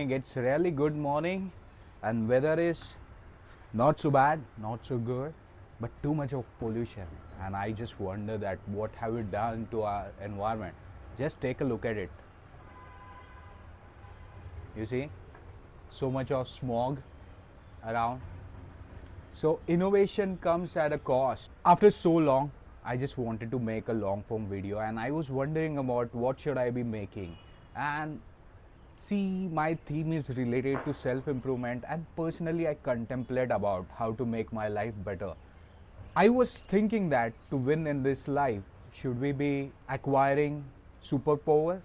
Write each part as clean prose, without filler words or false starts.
morning. It's really good morning, and weather is not so bad, not so good, but too much of pollution. And I just wonder that what have we done to our environment? Just take a look at it. You see, so much of smog around. So innovation comes at a cost. After so long, I just wanted to make a long form video, and I was wondering about what should I be making. And see, my theme is related to self improvement, and personally I contemplate about how to make my life better. I was thinking that to win in this life, should we be acquiring superpower,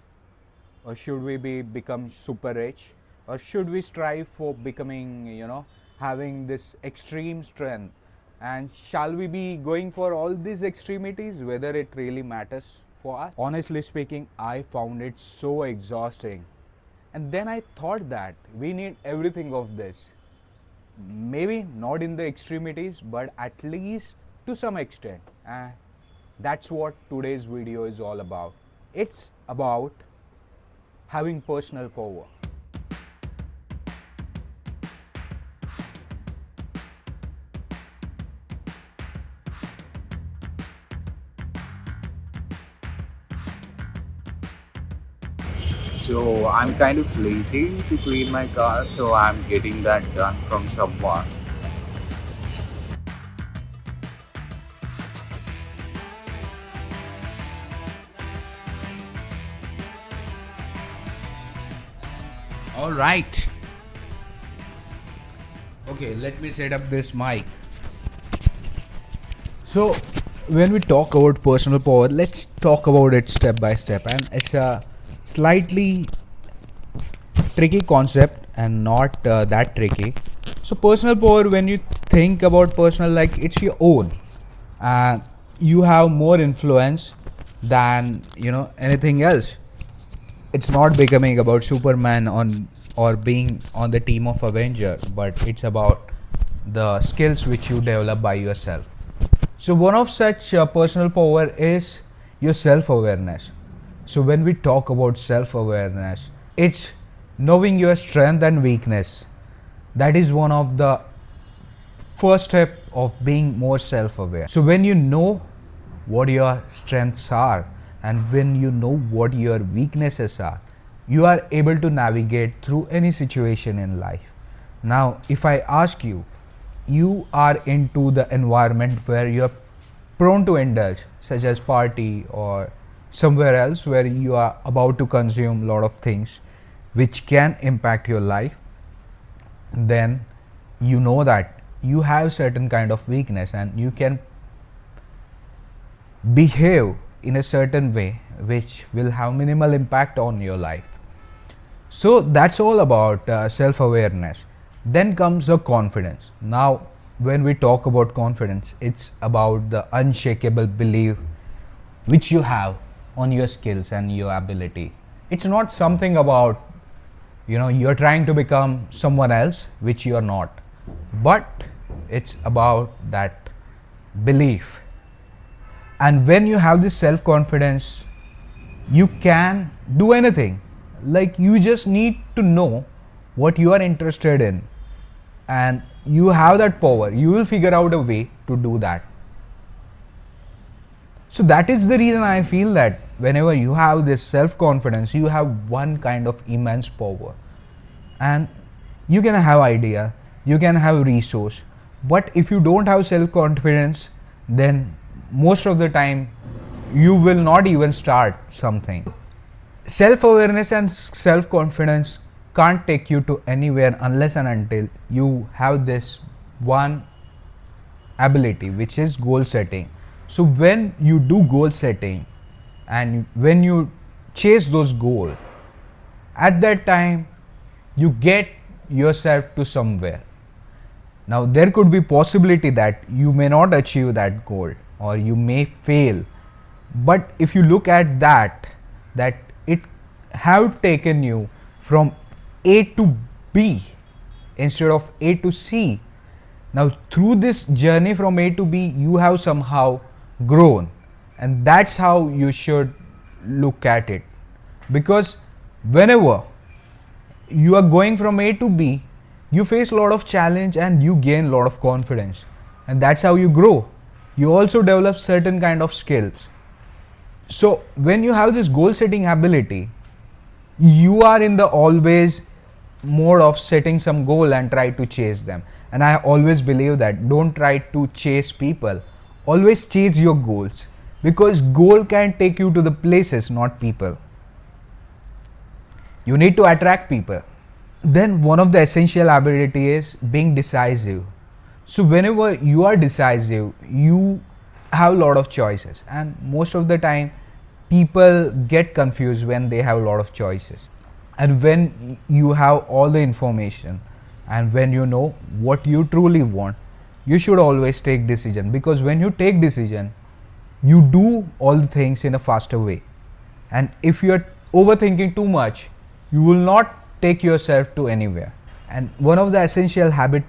or should we be become super rich, or should we strive for becoming, having this extreme strength? And shall we be going for all these extremities, whether it really matters for us? Honestly speaking, I found it so exhausting. And then I thought that we need everything of this. Maybe not in the extremities, but at least to some extent. And that's what today's video is all about. It's about having personal power. So I'm kind of lazy to clean my car, so I'm getting that done from someone. All right. Okay, let me set up this mic. So, when we talk about personal power, let's talk about it step by step. And it's a slightly tricky concept and not that tricky. So, personal power, when you think about personal, like it's your own, and you have more influence than anything else. It's not becoming about Superman on or being on the team of Avenger, but it's about the skills which you develop by yourself. So one of such personal power is your self-awareness. So when we talk about self-awareness, it's knowing your strength and weakness. That is one of the first step of being more self-aware. So when you know what your strengths are and when you know what your weaknesses are, you are able to navigate through any situation in life. Now, if I ask you, you are into the environment where you're prone to indulge, such as party or somewhere else where you are about to consume a lot of things which can impact your life, then you know that you have certain kind of weakness and you can behave in a certain way which will have minimal impact on your life. So that's all about self-awareness. Then comes the confidence. Now when we talk about confidence, it's about the unshakable belief which you have on your skills and your ability. It's not something about you're trying to become someone else which you are not, but it's about that belief. And when you have this self-confidence, you can do anything. Like, you just need to know what you are interested in, and you have that power. You will figure out a way to do that. So that is the reason I feel that whenever you have this self-confidence, you have one kind of immense power. And you can have idea, you can have resource, but if you don't have self-confidence, then most of the time you will not even start something. Self-awareness and self-confidence can't take you to anywhere unless and until you have this one ability, which is goal setting. So when you do goal setting and when you chase those goals, at that time you get yourself to somewhere. Now there could be possibility that you may not achieve that goal or you may fail, but if you look at that it have taken you from A to B instead of A to C. Now through this journey from A to B, you have somehow grown, and that's how you should look at it. Because whenever you are going from A to B, you face a lot of challenge and you gain a lot of confidence, and that's how you grow. You also develop certain kind of skills. So when you have this goal setting ability, you are in the always mode of setting some goal and try to chase them. And I always believe that don't try to chase people, always chase your goals, because goal can take you to the places, not people. You need to attract people. Then one of the essential ability is being decisive. So whenever you are decisive, you have a lot of choices, and most of the time people get confused when they have a lot of choices. And when you have all the information and when you know what you truly want, you should always take decision, because when you take decision, you do all the things in a faster way. And if you are overthinking too much, you will not take yourself to anywhere. And one of the essential habit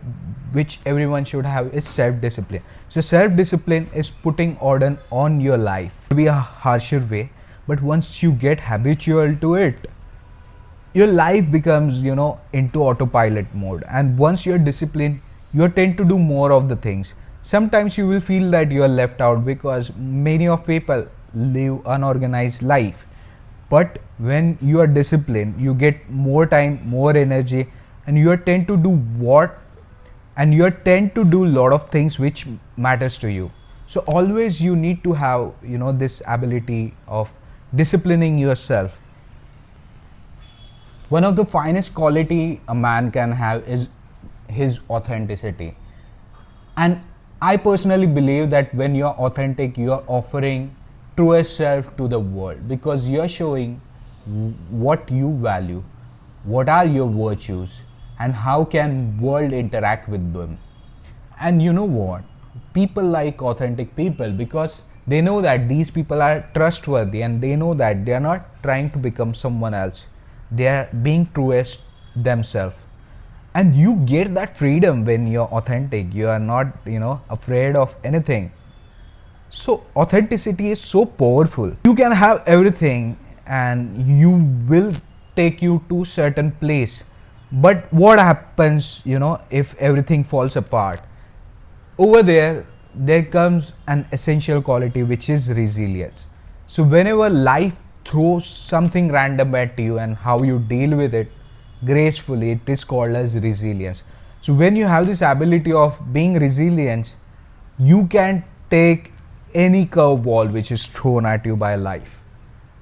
which everyone should have is self-discipline. So self-discipline is putting order on your life. It will be a harsher way, but once you get habitual to it, your life becomes, into autopilot mode. And once you're disciplined, you tend to do more of the things. Sometimes you will feel that you are left out because many of people live unorganized life. But when you are disciplined, you get more time, more energy, and you tend to do a lot of things which matters to you. So always you need to have, this ability of disciplining yourself. One of the finest quality a man can have is his authenticity. And I personally believe that when you're authentic, you're offering truest self to the world, because you're showing what you value, what are your virtues, and how can world interact with them. And you know what? People like authentic people because they know that these people are trustworthy, and they know that they are not trying to become someone else. They are being truest themselves. And you get that freedom when you're authentic. You are not, afraid of anything. So authenticity is so powerful. You can have everything and you will take you to certain place. But what happens, if everything falls apart? Over there comes an essential quality which is resilience. So whenever life throws something random at you and how you deal with it gracefully, it is called as resilience. So when you have this ability of being resilient, you can take any curveball which is thrown at you by life,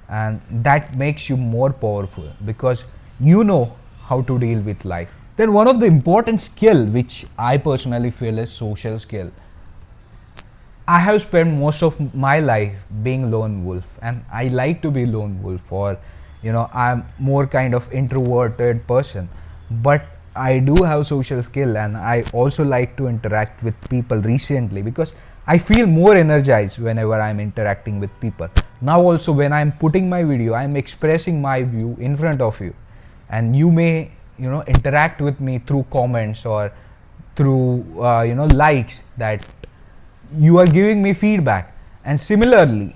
and that makes you more powerful because you know how to deal with life. Then one of the important skill which I personally feel is social skill. I have spent most of my life being lone wolf, and I like to be lone wolf, or I'm more kind of introverted person, but I do have social skill and I also like to interact with people recently because I feel more energized whenever I'm interacting with people. Now also when I'm putting my video, I'm expressing my view in front of you, and you may interact with me through comments or through likes, that you are giving me feedback. And similarly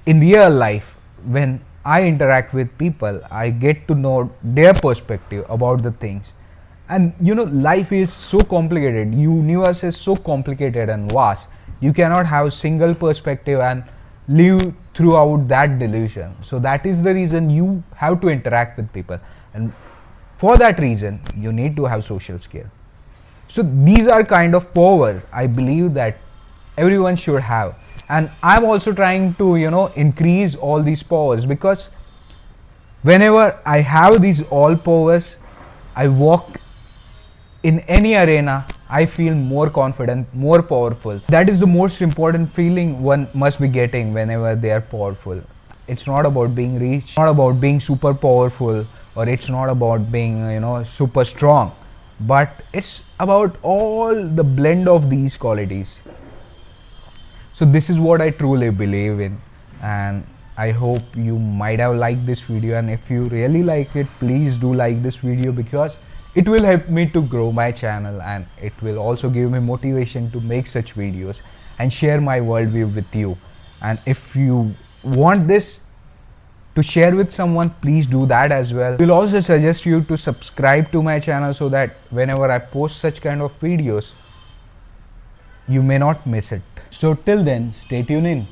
in real life, when I interact with people, I get to know their perspective about the things. And life is so complicated, universe is so complicated and vast, you cannot have single perspective and live throughout that delusion. So that is the reason you have to interact with people, and for that reason you need to have social skill. So these are kind of power I believe that everyone should have, and I'm also trying to increase all these powers, because whenever I have these all powers, I walk in any arena, I feel more confident, more powerful. That is the most important feeling one must be getting whenever they are powerful. It's not about being rich, not about being super powerful, or it's not about being super strong, but it's about all the blend of these qualities. So this is what I truly believe in, and I hope you might have liked this video, and if you really like it, please do like this video, because it will help me to grow my channel, and it will also give me motivation to make such videos and share my worldview with you. And if you want this to share with someone, please do that as well. We'll also suggest you to subscribe to my channel so that whenever I post such kind of videos, you may not miss it. So till then, stay tuned in.